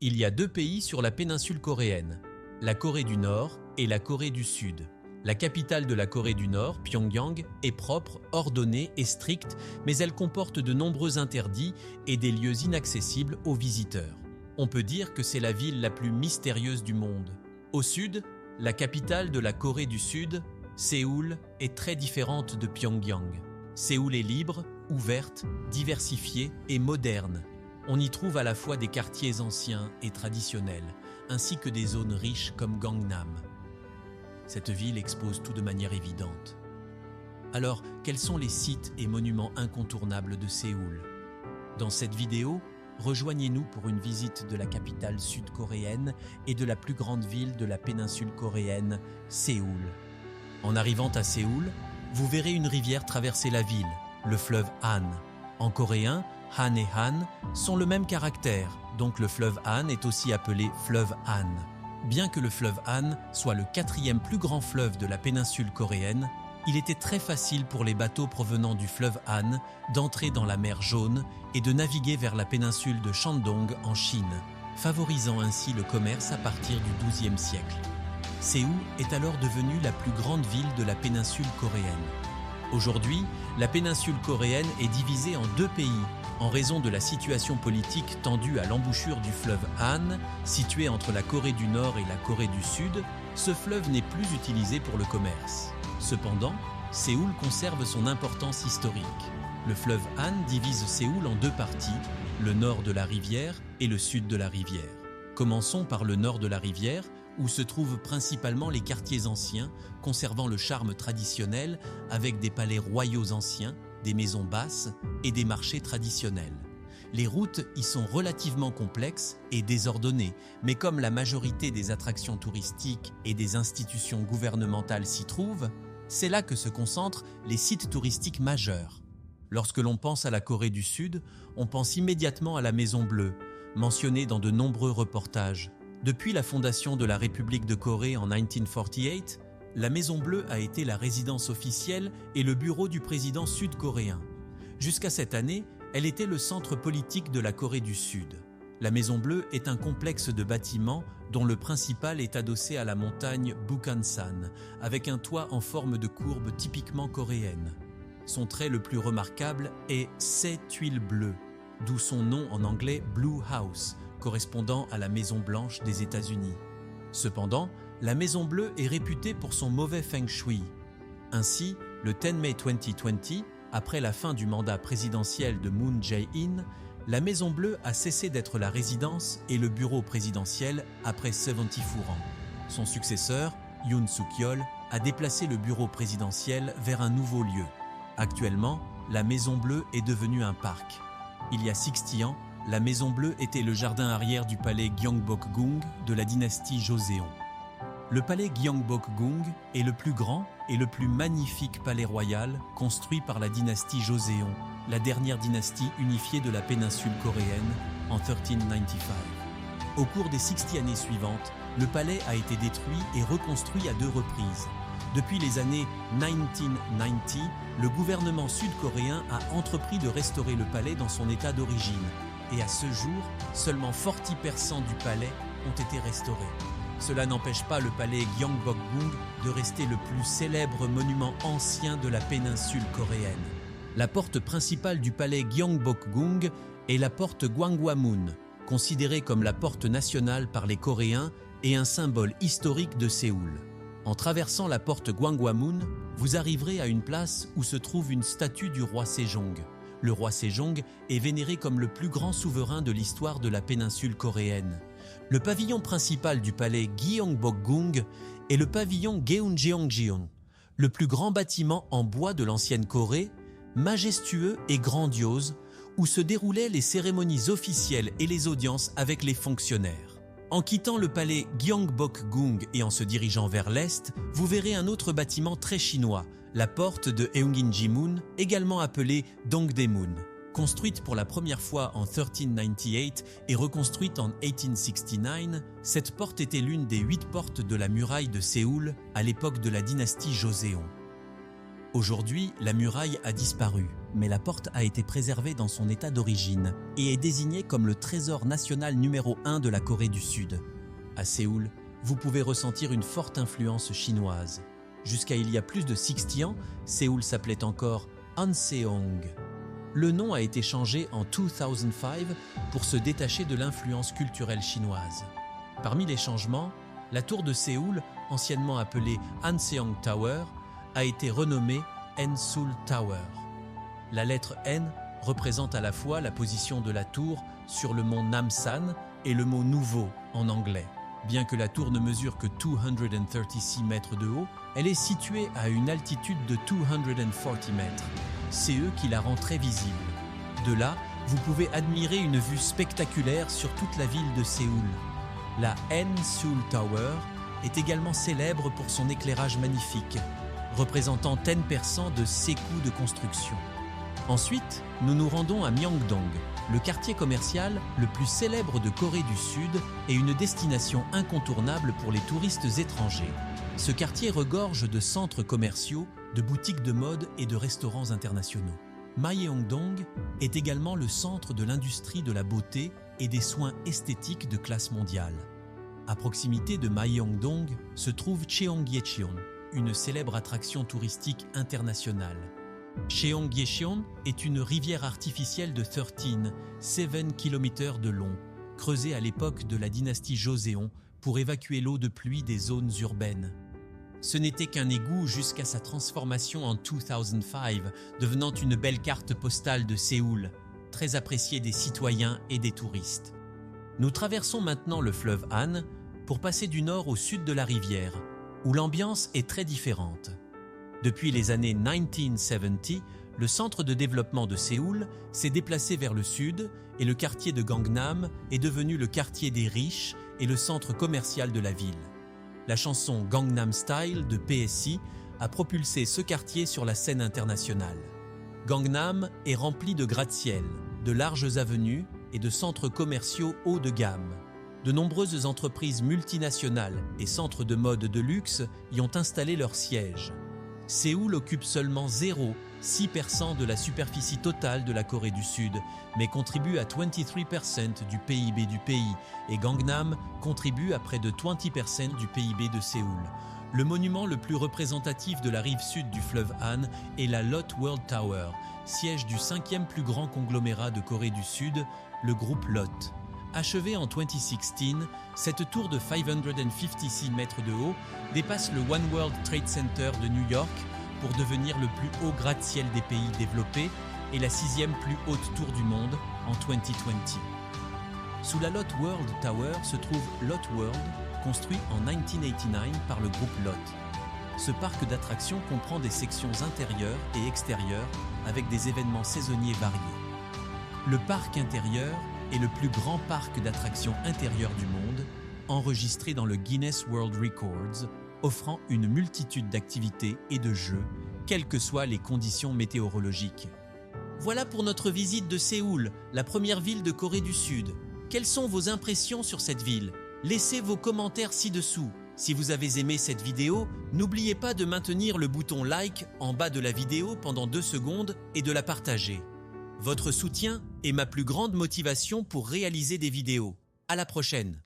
Il y a deux pays sur la péninsule coréenne, la Corée du Nord et la Corée du Sud. La capitale de la Corée du Nord, Pyongyang, est propre, ordonnée et stricte, mais elle comporte de nombreux interdits et des lieux inaccessibles aux visiteurs. On peut dire que c'est la ville la plus mystérieuse du monde. Au sud, la capitale de la Corée du Sud, Séoul, est très différente de Pyongyang. Séoul est libre, ouverte, diversifiée et moderne. On y trouve à la fois des quartiers anciens et traditionnels, ainsi que des zones riches comme Gangnam. Cette ville expose tout de manière évidente. Alors, quels sont les sites et monuments incontournables de Séoul? Dans cette vidéo, rejoignez-nous pour une visite de la capitale sud-coréenne et de la plus grande ville de la péninsule coréenne, Séoul. En arrivant à Séoul, vous verrez une rivière traverser la ville, le fleuve Han. En coréen, Han et Han sont le même caractère, donc le fleuve Han est aussi appelé fleuve Han. Bien que le fleuve Han soit le 4e plus grand fleuve de la péninsule coréenne, il était très facile pour les bateaux provenant du fleuve Han d'entrer dans la mer Jaune et de naviguer vers la péninsule de Shandong en Chine, favorisant ainsi le commerce à partir du XIIe siècle. Séoul est alors devenue la plus grande ville de la péninsule coréenne. Aujourd'hui, la péninsule coréenne est divisée en deux pays, en raison de la situation politique tendue à l'embouchure du fleuve Han, situé entre la Corée du Nord et la Corée du Sud. Ce fleuve n'est plus utilisé pour le commerce. Cependant, Séoul conserve son importance historique. Le fleuve Han divise Séoul en deux parties, le nord de la rivière et le sud de la rivière. Commençons par le nord de la rivière, où se trouvent principalement les quartiers anciens, conservant le charme traditionnel avec des palais royaux anciens, des maisons basses et des marchés traditionnels. Les routes y sont relativement complexes et désordonnées, mais comme la majorité des attractions touristiques et des institutions gouvernementales s'y trouvent, c'est là que se concentrent les sites touristiques majeurs. Lorsque l'on pense à la Corée du Sud, on pense immédiatement à la Maison Bleue, mentionnée dans de nombreux reportages. Depuis la fondation de la République de Corée en 1948, la Maison Bleue a été la résidence officielle et le bureau du président sud-coréen. Jusqu'à cette année, elle était le centre politique de la Corée du Sud. La Maison Bleue est un complexe de bâtiments dont le principal est adossé à la montagne Bukhansan, avec un toit en forme de courbe typiquement coréenne. Son trait le plus remarquable est ses tuiles bleues, d'où son nom en anglais Blue House, correspondant à la Maison Blanche des États-Unis. Cependant, la Maison Bleue est réputée pour son mauvais feng shui. Ainsi, le 10 mai 2020, après la fin du mandat présidentiel de Moon Jae-in, la Maison Bleue a cessé d'être la résidence et le bureau présidentiel après 74 ans. Son successeur, Yoon Suk-yeol, a déplacé le bureau présidentiel vers un nouveau lieu. Actuellement, la Maison Bleue est devenue un parc. Il y a 60 ans, la Maison Bleue était le jardin arrière du palais Gyeongbokgung de la dynastie Joseon. Le palais Gyeongbokgung est le plus grand et le plus magnifique palais royal construit par la dynastie Joseon, la dernière dynastie unifiée de la péninsule coréenne en 1395. Au cours des 60 années suivantes, le palais a été détruit et reconstruit à 2 reprises. Depuis les années 1990, le gouvernement sud-coréen a entrepris de restaurer le palais dans son état d'origine. Et à ce jour, seulement 40% du palais ont été restaurés. Cela n'empêche pas le palais Gyeongbokgung de rester le plus célèbre monument ancien de la péninsule coréenne. La porte principale du palais Gyeongbokgung est la porte Gwanghwamun, considérée comme la porte nationale par les Coréens et un symbole historique de Séoul. En traversant la porte Gwanghwamun, vous arriverez à une place où se trouve une statue du roi Sejong. Le roi Sejong est vénéré comme le plus grand souverain de l'histoire de la péninsule coréenne. Le pavillon principal du palais Gyeongbokgung est le pavillon Geunjeongjeon, le plus grand bâtiment en bois de l'ancienne Corée, majestueux et grandiose, où se déroulaient les cérémonies officielles et les audiences avec les fonctionnaires. En quittant le palais Gyeongbokgung et en se dirigeant vers l'est, vous verrez un autre bâtiment très chinois, la porte de Heunginjimun, également appelée Dongdaemun. Construite pour la première fois en 1398 et reconstruite en 1869, cette porte était l'une des 8 portes de la muraille de Séoul à l'époque de la dynastie Joseon. Aujourd'hui, la muraille a disparu, mais la porte a été préservée dans son état d'origine et est désignée comme le trésor national numéro 1 de la Corée du Sud. À Séoul, vous pouvez ressentir une forte influence chinoise. Jusqu'à il y a plus de 60 ans, Séoul s'appelait encore Anseong. Le nom a été changé en 2005 pour se détacher de l'influence culturelle chinoise. Parmi les changements, la tour de Séoul, anciennement appelée Anseong Tower, a été renommée N-Seoul Tower. La lettre N représente à la fois la position de la tour sur le mont Namsan et le mot nouveau en anglais. Bien que la tour ne mesure que 236 mètres de haut, elle est située à une altitude de 240 mètres. C'est eux qui la rend très visible. De là, vous pouvez admirer une vue spectaculaire sur toute la ville de Séoul. La N-Seoul Tower est également célèbre pour son éclairage magnifique, représentant 10% de ses coûts de construction. Ensuite, nous nous rendons à Myeongdong, le quartier commercial le plus célèbre de Corée du Sud et une destination incontournable pour les touristes étrangers. Ce quartier regorge de centres commerciaux, de boutiques de mode et de restaurants internationaux. Myeongdong est également le centre de l'industrie de la beauté et des soins esthétiques de classe mondiale. À proximité de Myeongdong se trouve Cheonggyecheon, une célèbre attraction touristique internationale. Cheonggyecheon est une rivière artificielle de 7 km de long, creusée à l'époque de la dynastie Joseon pour évacuer l'eau de pluie des zones urbaines. Ce n'était qu'un égout jusqu'à sa transformation en 2005, devenant une belle carte postale de Séoul, très appréciée des citoyens et des touristes. Nous traversons maintenant le fleuve Han pour passer du nord au sud de la rivière, où l'ambiance est très différente. Depuis les années 1970, le centre de développement de Séoul s'est déplacé vers le sud et le quartier de Gangnam est devenu le quartier des riches et le centre commercial de la ville. La chanson Gangnam Style de PSI a propulsé ce quartier sur la scène internationale. Gangnam est rempli de gratte-ciel, de larges avenues et de centres commerciaux haut de gamme. De nombreuses entreprises multinationales et centres de mode de luxe y ont installé leurs sièges. Séoul occupe seulement 0,6% de la superficie totale de la Corée du Sud, mais contribue à 23% du PIB du pays, et Gangnam contribue à près de 20% du PIB de Séoul. Le monument le plus représentatif de la rive sud du fleuve Han est la Lotte World Tower, siège du 5e plus grand conglomérat de Corée du Sud, le groupe Lotte. Achevée en 2016, cette tour de 556 mètres de haut dépasse le One World Trade Center de New York pour devenir le plus haut gratte-ciel des pays développés et la 6e plus haute tour du monde en 2020. Sous la Lotte World Tower se trouve Lotte World, construit en 1989 par le groupe Lotte. Ce parc d'attractions comprend des sections intérieures et extérieures avec des événements saisonniers variés. Le parc intérieur est le plus grand parc d'attractions intérieures du monde, enregistré dans le Guinness World Records, offrant une multitude d'activités et de jeux, quelles que soient les conditions météorologiques. Voilà pour notre visite de Séoul, la première ville de Corée du Sud. Quelles sont vos impressions sur cette ville? Laissez vos commentaires ci-dessous. Si vous avez aimé cette vidéo, n'oubliez pas de maintenir le bouton like en bas de la vidéo pendant 2 secondes et de la partager. Votre soutien est ma plus grande motivation pour réaliser des vidéos. À la prochaine!